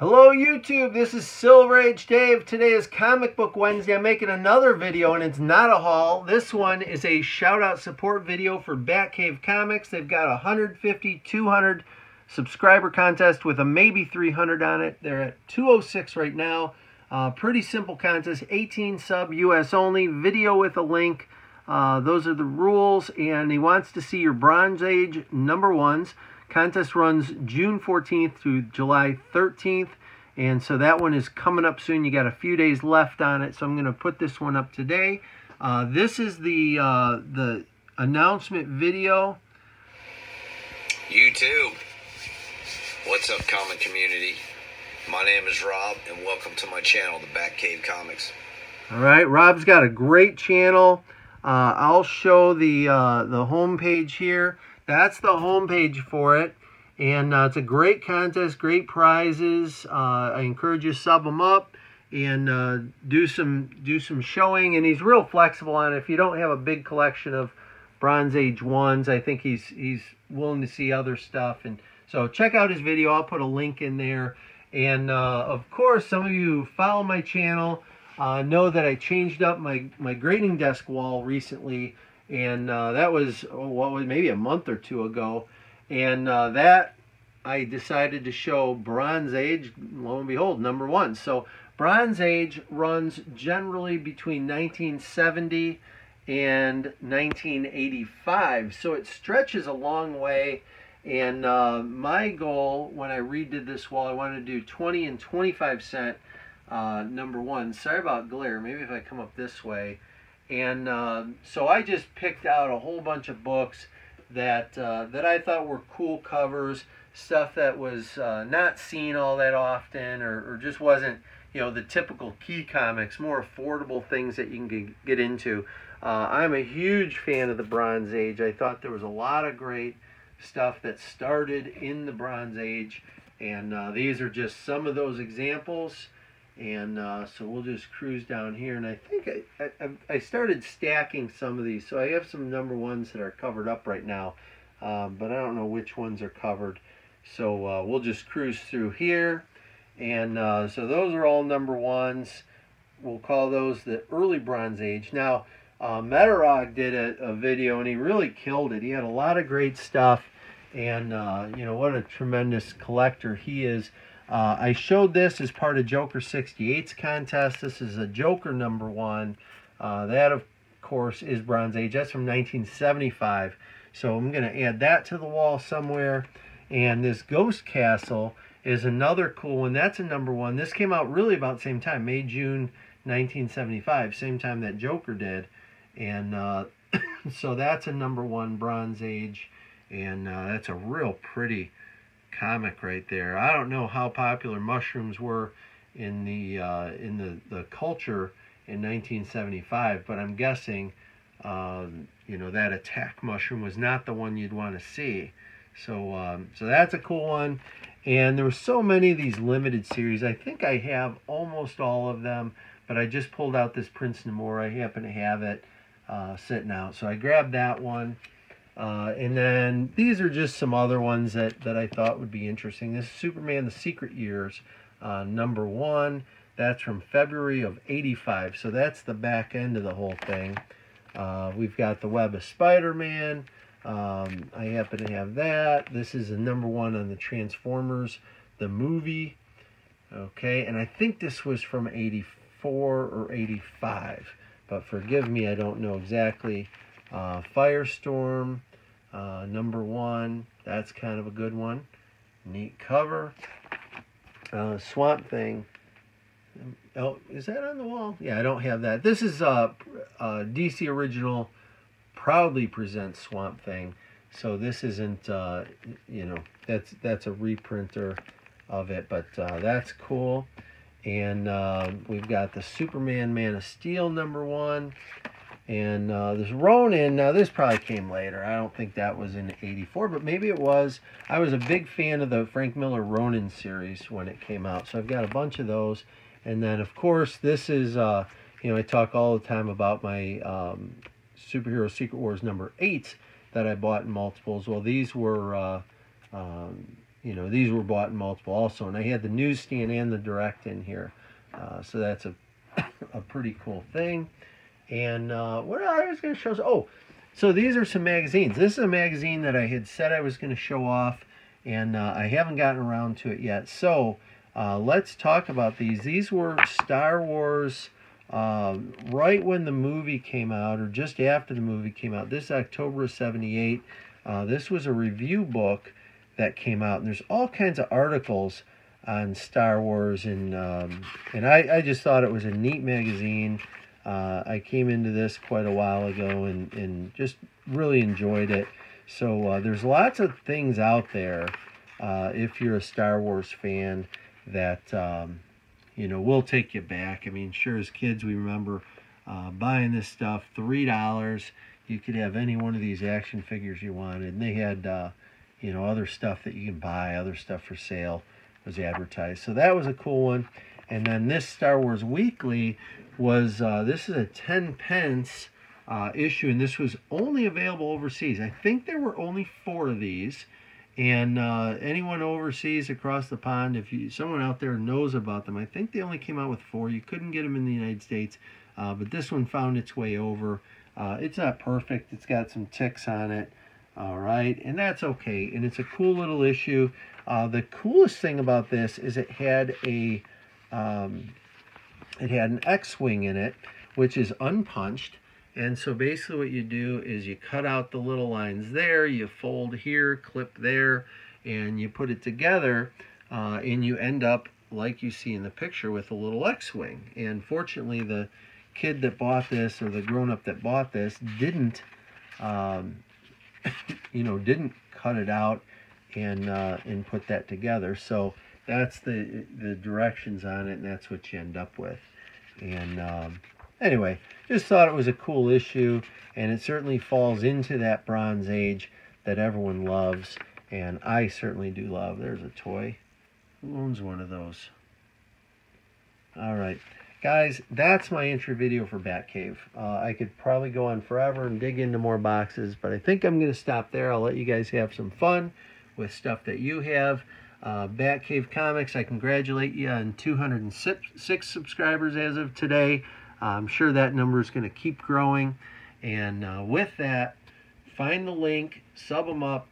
Hello YouTube, this is Silver Age Dave. Today is Comic Book Wednesday. I'm making another video and it's not a haul. This one is a shout out support video for Batcave Comics. They've got a 150, 200 subscriber contest with a maybe 300 on it. They're at 206 right now. Pretty simple contest, 18 sub, US only, video with a link. Those are the rules, and he wants to see your Bronze Age #1s. Contest runs June 14th through July 13th, and so that one is coming up soon. You got a few days left on it, so I'm going to put this one up today. This is the announcement video. YouTube, what's up, comic community? My name is Rob, and welcome to my channel, the Batcave Comics. All right, Rob's got a great channel. I'll show the home page here. That's the home page for it, and it's a great contest, great prizes. I encourage you to sub them up and do some showing. And he's real flexible on it. If you don't have a big collection of Bronze Age ones, I think he's willing to see other stuff. And so check out his video. I'll put a link in there. And of course, some of you who follow my channel know that I changed up my grading desk wall recently. And that was, maybe a month or two ago. And that I decided to show Bronze Age, lo and behold, #1. So Bronze Age runs generally between 1970 and 1985. So it stretches a long way. And my goal when I redid this wall, I wanted to do 20 and 25 cent #1. Sorry about glare. Maybe if I come up this way. And so I just picked out a whole bunch of books that I thought were cool covers, stuff that was not seen all that often, or just wasn't, you know, the typical key comics, more affordable things that you can get into. I'm a huge fan of the Bronze Age. I thought there was a lot of great stuff that started in the Bronze Age, and these are just some of those examples. And so we'll just cruise down here, and I think I started stacking some of these, so I have some #1s that are covered up right now, but I don't know which ones are covered. So we'll just cruise through here, and so those are all #1s. We'll call those the early Bronze Age. Now Metarog did a video, and he really killed it. He had a lot of great stuff, and you know, what a tremendous collector he is. I showed this as part of Joker 68's contest. This is a Joker #1. That, of course, is Bronze Age. That's from 1975. So I'm going to add that to the wall somewhere. And this Ghost Castle is another cool one. That's a #1. This came out really about the same time, May, June 1975, same time that Joker did. And so that's a #1 Bronze Age. And that's a real pretty comic right there. I don't know how popular mushrooms were in the culture in 1975, but I'm guessing you know, that attack mushroom was not the one you'd want to see. So so that's a cool one. And there were so many of these limited series. I think I have almost all of them, but I just pulled out this Prince Namor. I happen to have it sitting out, so I grabbed that one. And then these are just some other ones that I thought would be interesting. This is Superman: The Secret Years, #1. That's from February of '85. So that's the back end of the whole thing. We've got The Web of Spider-Man. I happen to have that. This is a #1 on the Transformers, the movie. Okay, and I think this was from '84 or '85. But forgive me, I don't know exactly. Firestorm, #1. That's kind of a good one. Neat cover. Swamp Thing. Oh, is that on the wall? Yeah, I don't have that. This is DC Original proudly presents Swamp Thing. So this isn't, you know, that's a reprinter of it, but that's cool. And we've got the Superman Man of Steel #1. And this Ronin, now this probably came later. I don't think that was in '84, but maybe it was. I was a big fan of the Frank Miller Ronin series when it came out, so I've got a bunch of those. And then, of course, this is, you know, I talk all the time about my Superhero Secret Wars #8 that I bought in multiples. Well, these were you know, these were bought in multiple also. And I had the newsstand and the direct in here. So that's a pretty cool thing. And what I was going to show, oh, so these are some magazines. This is a magazine that I had said I was going to show off, and I haven't gotten around to it yet. So let's talk about these. These were Star Wars right when the movie came out, or just after the movie came out. This is October of '78. This was a review book that came out, and there's all kinds of articles on Star Wars, and I just thought it was a neat magazine. I came into this quite a while ago and just really enjoyed it. So there's lots of things out there, if you're a Star Wars fan, that you know, will take you back. I mean, sure, as kids we remember buying this stuff, $3. You could have any one of these action figures you wanted, and they had you know, other stuff that you can buy, other stuff for sale was advertised. So that was a cool one. And then this Star Wars Weekly was, this is a 10 pence issue, and this was only available overseas. I think there were only 4 of these, and anyone overseas across the pond, if someone out there knows about them, I think they only came out with 4. You couldn't get them in the United States, but this one found its way over. It's not perfect. It's got some ticks on it. All right, and that's okay, and it's a cool little issue. The coolest thing about this is it had an X-wing in it, which is unpunched. And so basically what you do is you cut out the little lines there, you fold here, clip there, and you put it together, and you end up, like you see in the picture, with a little X-wing. And fortunately, the kid that bought this, or the grown-up that bought this, didn't you know, didn't cut it out and put that together. So that's the directions on it, and that's what you end up with. And anyway, just thought it was a cool issue, and it certainly falls into that Bronze Age that everyone loves, and I certainly do love. There's a toy. Who owns one of those? All right, guys, that's my intro video for Batcave. I could probably go on forever and dig into more boxes, but I think I'm going to stop there. I'll let you guys have some fun with stuff that you have. Batcave Comics, I congratulate you on 206 subscribers as of today. I'm sure that number is going to keep growing. And with that, find the link, sub them up.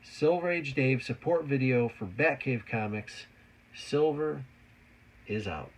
Silver Age Dave support video for Batcave Comics. Silver is out.